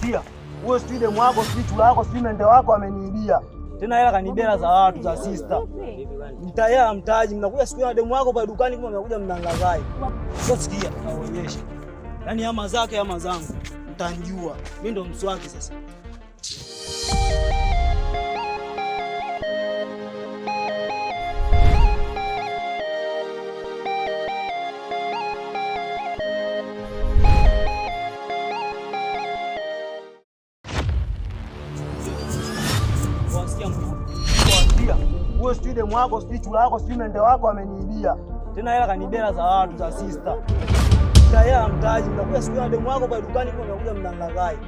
Sikia, wewe sijui demu wako sijui chula wako sijui mende wako ameniibia. Tena hela kanibela za watu za sister. Mtaya mtaji mnakuja siku ya demu wako pale dukani kama mnakuja mnangagai. Sasa sikia, naonyesha. Yaani ama zake ama zangu. Mtanjua. Mimi ndo mswaki sasa. Wewe sijui demu wako sijui chula wako sijui mende wako ameniibia. Tena hela kanibela za watu za sister. Mtaya mtaji mnakuja siku ya demu wako pale dukani kama mnakuja mnangagai.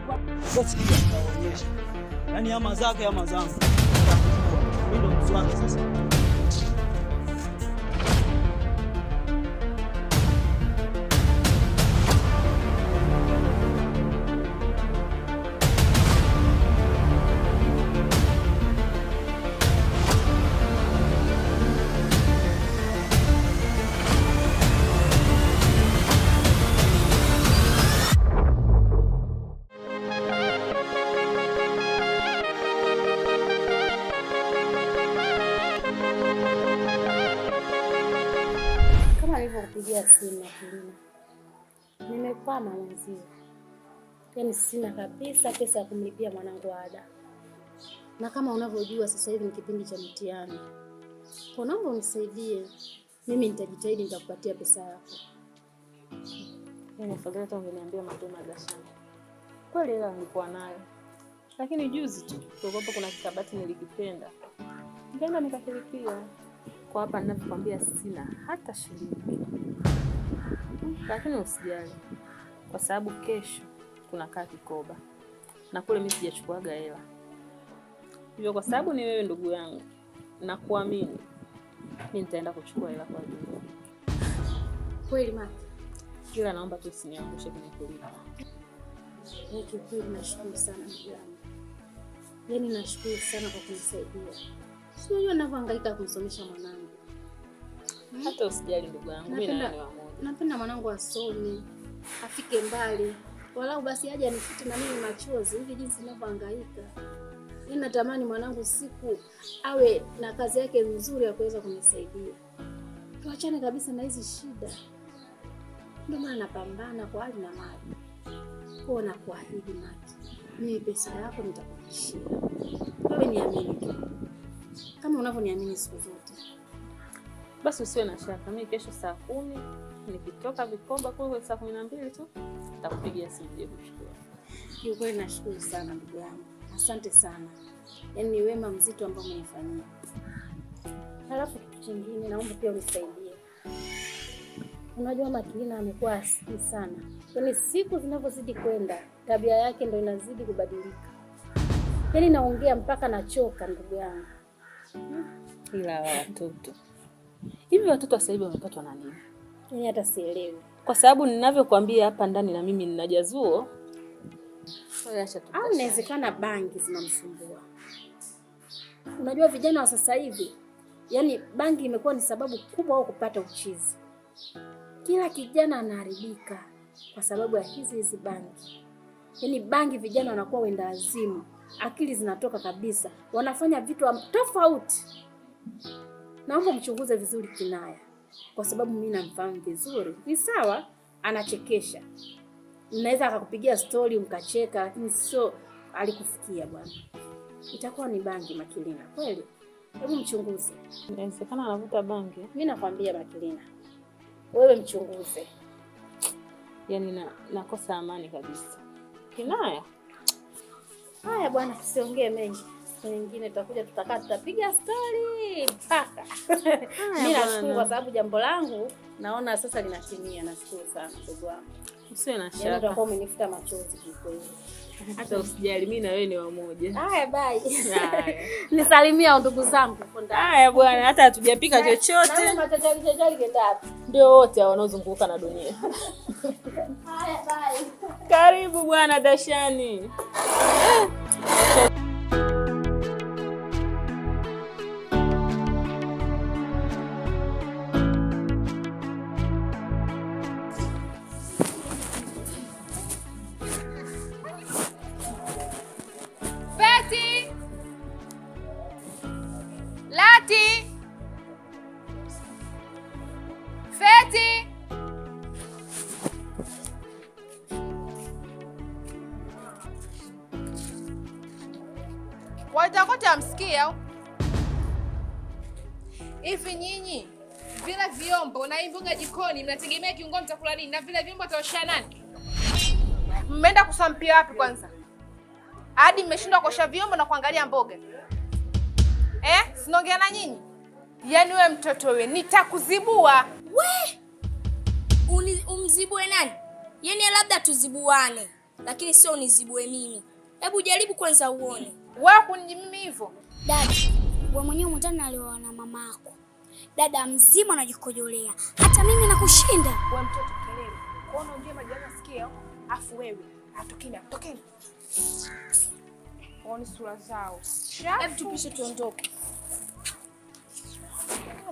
Sasa sikia, naonyesha. Yaani ama zake ama zangu. Mimi ndo mswaki sasa. Kupigia simu Kilima. Nimekwama mwenzio. Yaani sina kabisa pesa ya kumlipia mwanangu ada. Na kama unavyojua sasa hivi ni kipindi cha mtihani. Kwa naomba unisaidie. Mimi nitajitahidi nitakupatia pesa yako. Mimi afadhali hata ungeniambia mapema Dashani. Kweli hela nilikuwa nayo. Lakini juzi tu tulikopo kuna kikabati nilikipenda. Nikaenda nikakilipia. Kwa hapa ninavyokuambia sina hata shilingi. Lakini usijali. Kwa sababu kesho tunakaa Kikoba. Na kule mimi sijachukuaga hela. Hivyo kwa sababu ni wewe ndugu yangu na kuamini, mimi nitaenda kuchukua hela kwa ajili. Kweli mama. Kila naomba tu usiniangushe kwenye kulipa. Kweli nashukuru sana ndugu yangu. Yaani nashukuru sana kwa kunisaidia. Sio yeye anavyohangaika kumsomesha mwanangu. Hata usijali ndugu yangu, mimi na wewe wamoja. Napenda mwanangu asome, afike mbali. Walau basi aje anifute na mimi machozi hivi jinsi ninavyohangaika. Mimi natamani mwanangu siku awe na kazi yake nzuri ya kuweza kunisaidia. Tuachane kabisa na hizi shida. Ndio maana napambana kwa hali na mali. Kwa na kuahidi Maki. Mimi pesa yako nitakurudishia. Wewe niamini tu. Kama unavyoniamini siku zote. Basi usiwe na shaka. Mimi kesho saa 10 nikitoka Vikoba kule saa 12 tu nitakupigia simu je kuchukua. Hiyo kweli nashukuru sana ndugu yangu. Asante sana. Yaani ni wema mzito ambao umenifanyia. Halafu kitu kingine naomba pia unisaidie. Unajua Makilina amekuwa asiki sana. Yaani siku zinavyozidi kwenda, tabia yake ndio inazidi kubadilika. Yaani naongea mpaka nachoka ndugu yangu. Ila watoto. Hivi watoto sasa hivi wamepatwa na nini? Yaani hata sielewi. Kwa sababu ninavyokuambia hapa ndani na mimi ninajazuo. Wewe acha tu. Au inawezekana bangi zinamsumbua. Unajua vijana wa sasa hivi, yaani bangi imekuwa ni sababu kubwa au kupata uchizi. Kila kijana anaharibika kwa sababu ya hizi bangi. Yaani bangi vijana wanakuwa wenda azimu, akili zinatoka kabisa, wanafanya vitu tofauti. Naomba mchunguze vizuri Kinaya, kwa sababu mimi namfahamu vizuri. Ni sawa anachekesha. Mnaweza akakupigia story mkacheka, lakini sio alikufikia bwana. Itakuwa ni bangi Makilina, kweli? Hebu mchunguze. Inawezekana anavuta bangi. Mimi nakwambia Makilina. Wewe mchunguze. Yaani nakosa amani kabisa. Kinaya. Haya bwana, tusiongee mengi. Siku nyingine tutakuja tutakaa tutapiga story mpaka. Mimi nashukuru kwa sababu jambo langu naona sasa linatimia. Nashukuru sana ndugu wangu. Usiwe na shaka. Yaani utakuwa umenifuta machozi kwa hiyo. Hata usijali, mimi na wewe ni wamoja. Haya bye. Haya. Nisalimia ndugu zangu huko ndani. Haya bwana, hata hatujapika chochote. Na matachali kenda hapo. Ndio wote wanaozunguka na dunia. Haya bye. Karibu bwana Dashani. Watakote amsikia au? Hivi nyinyi vile vyombo na hii mboga jikoni mnategemea kiungo mtakula nini? Na vile vyombo ataosha nani? Mmeenda kusampia wapi kwanza? Hadi mmeshindwa kuosha vyombo na kuangalia mboga. Sinaongea na nyinyi? Yaani wewe mtoto wewe nitakuzibua. We! Umzibue nani? Yaani labda tuzibuane, lakini sio unizibue mimi. Hebu jaribu kwanza uone. Wewe kunijimimi hivyo? Dada, wewe mwenyewe mtana alioa na mama yako. Dada mzima anajikojolea. Hata mimi nakushinda. Wewe mtoto kelele. Kuona unje majani nasikia, afu wewe atokeni. Oni sura zao. Hebu tupishe tuondoke.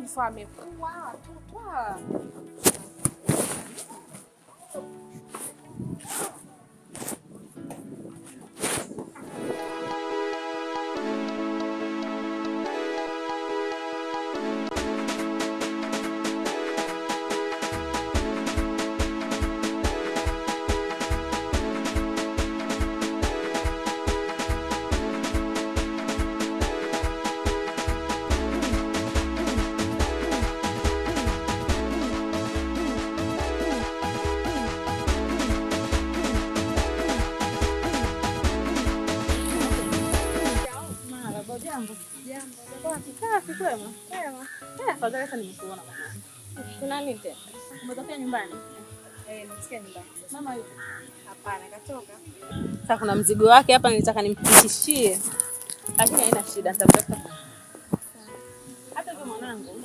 Mfame kwa tutwa. Afadhali sasa nimekuona mama. Kuna nini tena? Umetokea nyumbani? Nisikia nyumbani. Mama yuko? Hapana, katoka. Sasa kuna mzigo wake hapa nilitaka nimpitishie. Lakini haina shida, nitapata. Hata kwa mwanangu.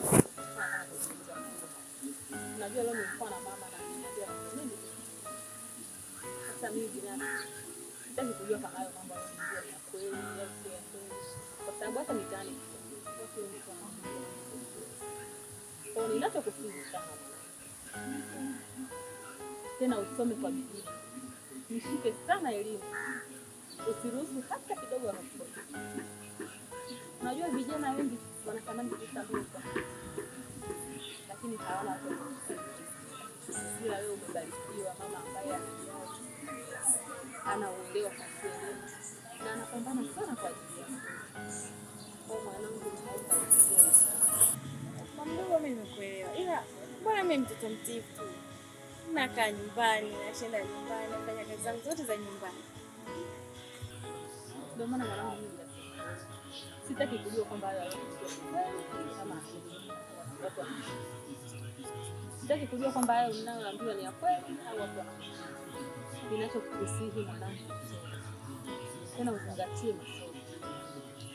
Unajua leo nilikuwa na mama na niambia nini? Sasa mimi binafsi sitaki kujua kama hayo mambo yanaingia ni kweli au sio kweli. Kwa sababu hata mitaani ninachokufunza tena usome kwa bidii. Nishike sana elimu. Usiruhusu hata kidogo ya makosa. Unajua vijana wengi wanatamani kujitambua. Lakini hawana hapo. Sila wewe umebarikiwa mama ambaye ana uelewa kwa elimu na anapambana sana kwa ajili yako. Kwa mwanangu naomba Mdogo mimi nimekuelewa. Ila mbona mimi mtoto mtifu? Nakaa nyumbani, nashinda nyumbani, nafanya kazi zangu zote za nyumbani. Ndio maana mwanangu mimi sitaki kujua kwamba hayo kama sitaki kujua kwamba hayo ninayoambiwa ni ya kweli au hapana. Ninachokusihi mwanangu, tena uzingatie masomo.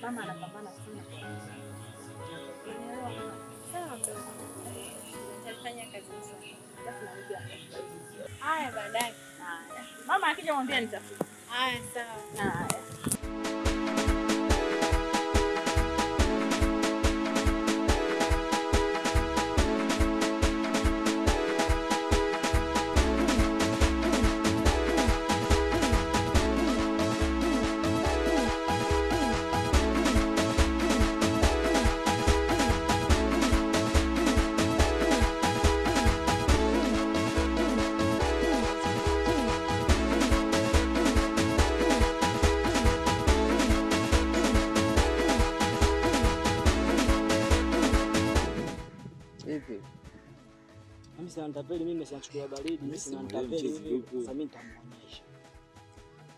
Mama anapambana sana kwa Nitafanya kazi nzuri. haya baadaye. Mama akija mwambie nitafuta. Haya sawa. Haya. Mimi sina nitapeli, mimi sinachukua baridi, mimi sina nitapeli hivi. Sasa mimi nitamuonyesha.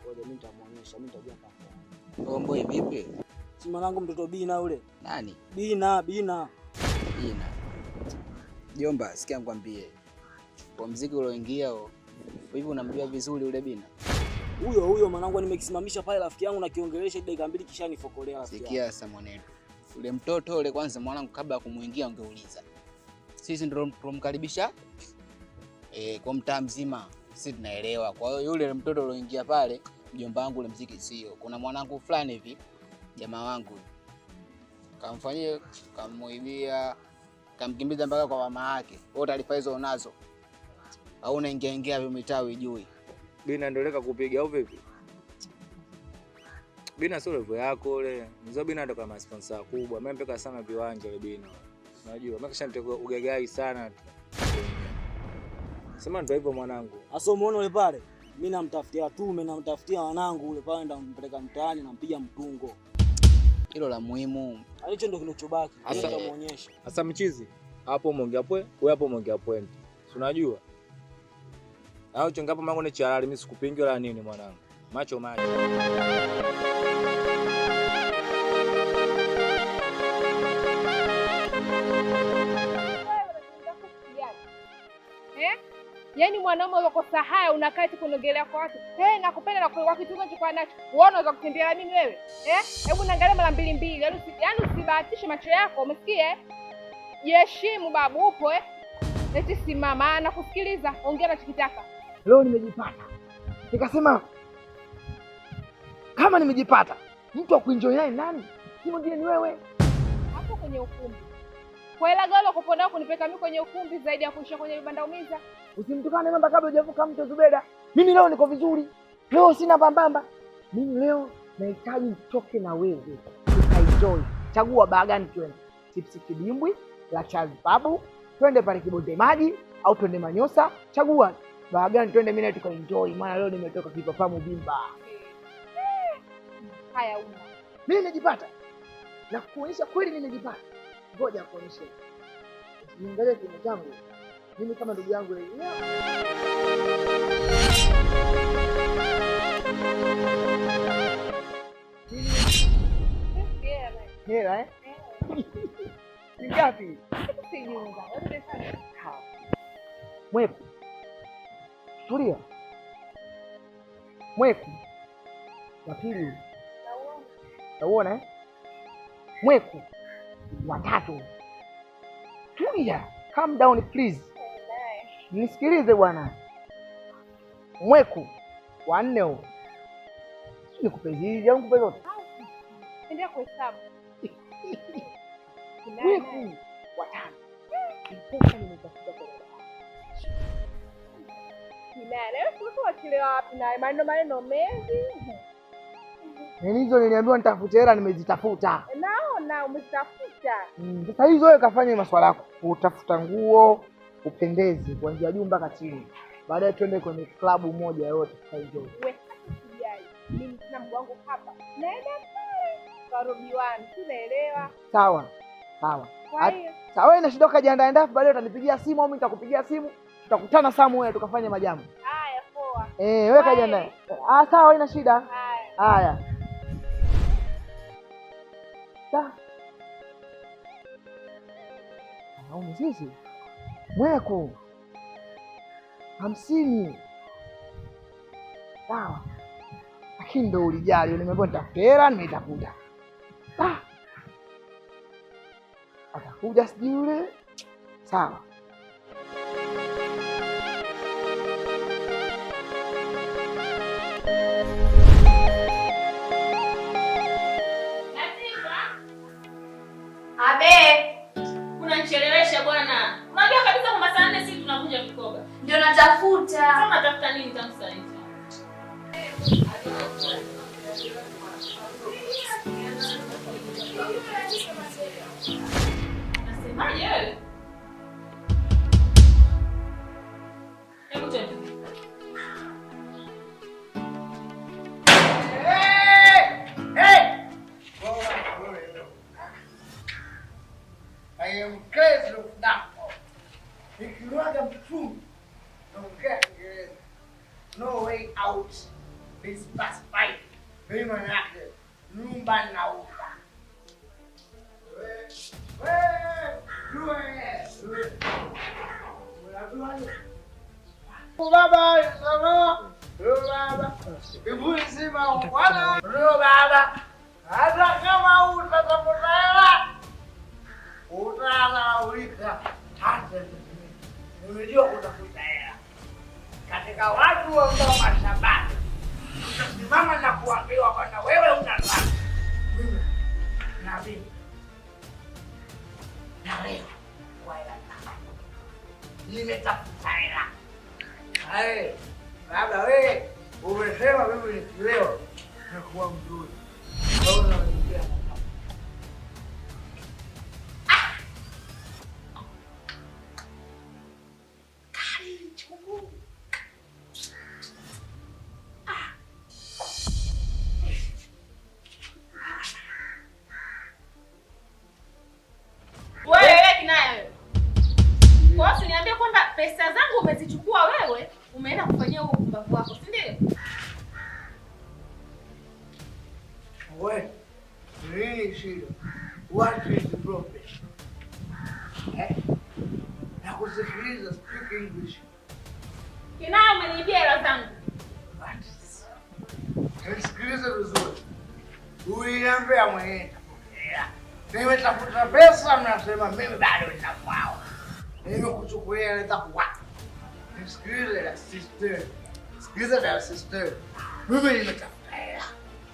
Ngoja mimi nitamuonyesha, mimi nitajua hapa. Boy vipi? Si mwanangu mtoto Bina ule. Nani? Bina. Jomba, sikia nikwambie. Kwa mziki ulioingia hivi unamjua vizuri ule Bina? Huyo mwanangu nimekisimamisha pale rafiki yangu na kiongelesha dakika 2 kisha nifokolea rafiki. Sikia sasa mwanetu. Ule mtoto ule kwanza mwanangu kabla ya kumuingia ungeuliza. Sisi ndio tumkaribisha kwa mtaa mzima. Sisi tunaelewa. Kwa hiyo yule mtoto alioingia pale, mjomba wangu ule mziki sio. Kuna mwanangu fulani hivi, jamaa wangu. Kamfanyia, kamuibia, kamkimbiza mpaka kwa mama yake. Wewe taarifa hizo unazo? Au unaingia hiyo mitaa ujui? Bina ndoleka kupiga au vipi? Bina sio level yako ule. Mzee Bina ndo kama sponsor kubwa. Mimi mpeka sana viwanja ile Bina. Unajua, mimi kishaniteka ugegai sana. Sema ndio hivyo mwanangu. Asa umeona ule pale? Mimi namtafutia tume, namtafutia wanangu ule pale, ndio nampeleka mtaani, nampiga mtungo. Hilo la muhimu. Alicho ndio kinachobaki. Nitamuonyesha. Sasa mchizi, hapo umeongea poe, wewe hapo umeongea point. Si unajua? Au chongapo mangu ni charali, mimi sikupingi wala nini mwanangu. Macho macho. Yaani mwanaume unakosa haya unakaa tu kunogelea kwa watu. Nakupenda na kwa kitu gani kwa nacho? Wewe unaweza kutembea mimi wewe? Hebu naangalia mara mbili mbili. Yaani usibahatishe macho yako, umesikia? Jiheshimu babu, upo Eti simama na kusikiliza, ongea unachokitaka. Leo nimejipata. Nikasema kama nimejipata, mtu wa kuenjoy naye nani? Si mwingine ni wewe. Hapo kwenye ukumbi. Kwa hela gani ukoponda kunipeka mimi kwenye ukumbi zaidi ya kuisha kwenye vibanda umiza? Usimtukane mamba kabla hujavuka mto Zubeda. Mimi leo niko vizuri. Leo sina bambamba. Mimi leo nahitaji nitoke na wewe. Tukaenjoy. Chagua baa gani twende? Chipsi kidimbwi, la chazi babu, twende pale Kibonde maji au twende Manyosa. Chagua baa gani twende, mimi na tukaenjoy. Maana leo nimetoka Kipapamu Bimba. Haya una. Mimi nimejipata. Na kuonyesha kweli nimejipata. Ngoja kuonyesha. Niangalie kinywa changu. Mimi kama ndugu yangu leo. Hela ni ngapi? Mweku. Tulia. Mweku. Wa pili. Nauona Mweku. Watatu. Tulia. Calm down please. Nisikilize bwana. Mweku. Wanne huo. Nikupe hizi au nikupe zote? Ndio kuhesabu. Mweku. Watano. Pesa nimetafuta kwa dada. Leo tulikuwa kilewa wapi na maneno mengi. Hizo niliambiwa nitafute hela, nimezitafuta. Naona umezitafuta. Sasa hizo wewe kafanye maswala yako. Utafuta nguo, upendeze kuanzia juu mpaka chini. Baadaye twende kwenye klabu moja yote tukaenjoy. Wewe usijali. Mimi sina mguu wangu hapa. Naenda pale. Karudiwani, tunaelewa. Sawa. Sawa, ina shida kajiandaa baadaye utanipigia simu au mimi nitakupigia simu. Tutakutana somewhere tukafanya majambo. Haya, poa. Wewe kajiandaa. Sawa, ina shida. Haya. Au sisi Mweku 50. Sawa. Lakini ndo ulijali, nimeambiwa nitafuta hela, nimeitafuta. Atakuja sijui yule. Sawa. Unanichelewesha bwana. Unajua kabisa kwamba saa 4 sisi tunavunja vikoba. Ndio natafuta. Sasa unatafuta nini tangu saa hizi? Unasemaje wewe? Hebu twende. I am crazy of Napo. Nikiwaga mchumi, naongea Kiingereza. No way out. This bus fight. Mimi manake nyumba nauza. Baba, sana. Baba. Ibu sima wala. Baba. Hata kama utatafuta utalaulika hata nimejua kutafuta hela katika watu ambao mashabani. Utasimama na kuambiwa kwamba wewe unataka mimi na mimi na wewe kwa hela nimetafuta hela. Baba wewe umesema mimi ni kileo na kuwa mzuri. pesa zangu umezichukua wewe, umeenda kufanyia huo upumbavu wako, si ndio? Wewe, nini shida? What is the problem? Nakusikiliza, speak English. Kinaya, umeniibia hela zangu. Nisikilize vizuri. Uliambia mwenyewe nimetafuta pesa, mnasema mimi bado nina kwao. Nimekuchukulia hela zako wapi? Nisikilize la sister. Sikiliza la sister. Mimi nimetafuta hela.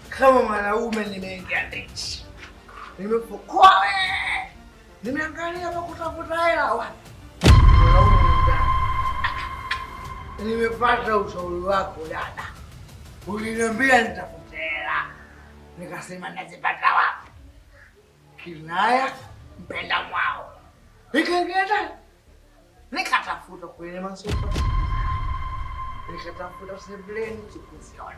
Kama mwanaume nimeingia ndichi. Nimefukua wewe. Nimeangalia kwa kutafuta hela wapi? Nimepata ushauri wako dada. Uliniambia nitafute hela. Nikasema nazipata wapi? Kinaya mpenda mwao. Nikaenda. Nikatafuta kwenye masofa. Nikatafuta sebleni sikuziona.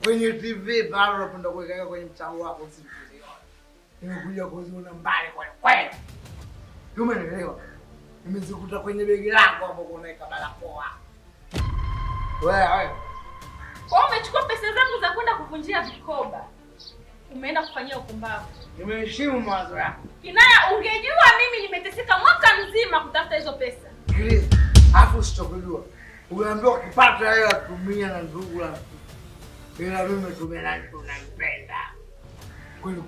Kwenye TV bado napenda kuweka kwenye mtandao wako sikuziona. Nimekuja kuziona mbali kweli. Umeelewa? Nimezikuta kwenye begi lako hapo unaweka barakoa. Wewe. Kwa umechukua pesa zangu za kwenda kuvunjia vikoba. Umeenda kufanyia upumbavu. Nimeheshimu mawazo yako. Kinaya, ungejua mimi nimeteseka mwaka mzima kutafuta hizo pesa. Sikiliza, afu usichokujua. Unaambiwa ukipata hela tumia na ndugu yako. Ila mimi tumia na mtu nampenda.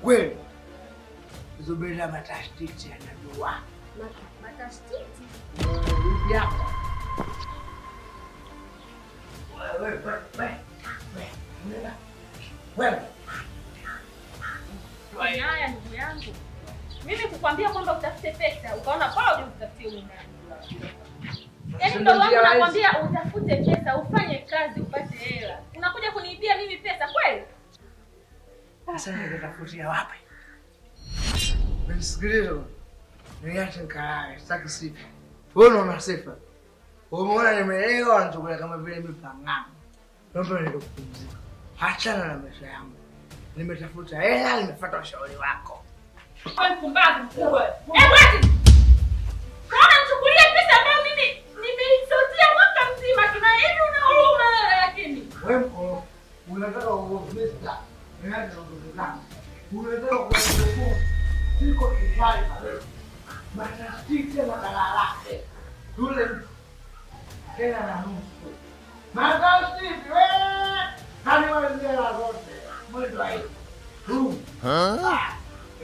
Kweli. Zubeda matastiti anajua. Matastiti? Yako. Wewe. Kinaya, ndugu yangu. Mimi kukwambia kwamba utafute pesa, ukaona bado utafutie ndani. Yaani ndio wangu nakwambia utafute pesa, ufanye kazi upate hela. Unakuja kuniibia mimi pesa kweli? Sasa nitatafutia wapi? Nisikilize. Niache nikae, sitaki sifa. Wewe unaona sifa. Umeona nimeelewa nitakuwa kama vile mipangano. Naomba niende kupumzika. Achana na maisha yangu. Nimetafuta hela, nimefuata ushauri wako. Wewe mpumbavu mkubwa. Wewe! Kama nichukulie pesa ambayo mimi nimeisotia mwaka mzima, kina hivi una huruma lakini. Wewe mko unataka uongeza. Niache kuongeza. Unataka kuongeza. Siko kifai pale. Matastiti na dalalake. Yule tena na nusu. Matastiti wewe. Hadi wale la zote. Mwendo hai.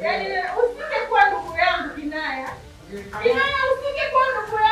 Yaani usije kuwa ndugu yangu Kinaya. Kinaya usije kuwa ndugu yangu.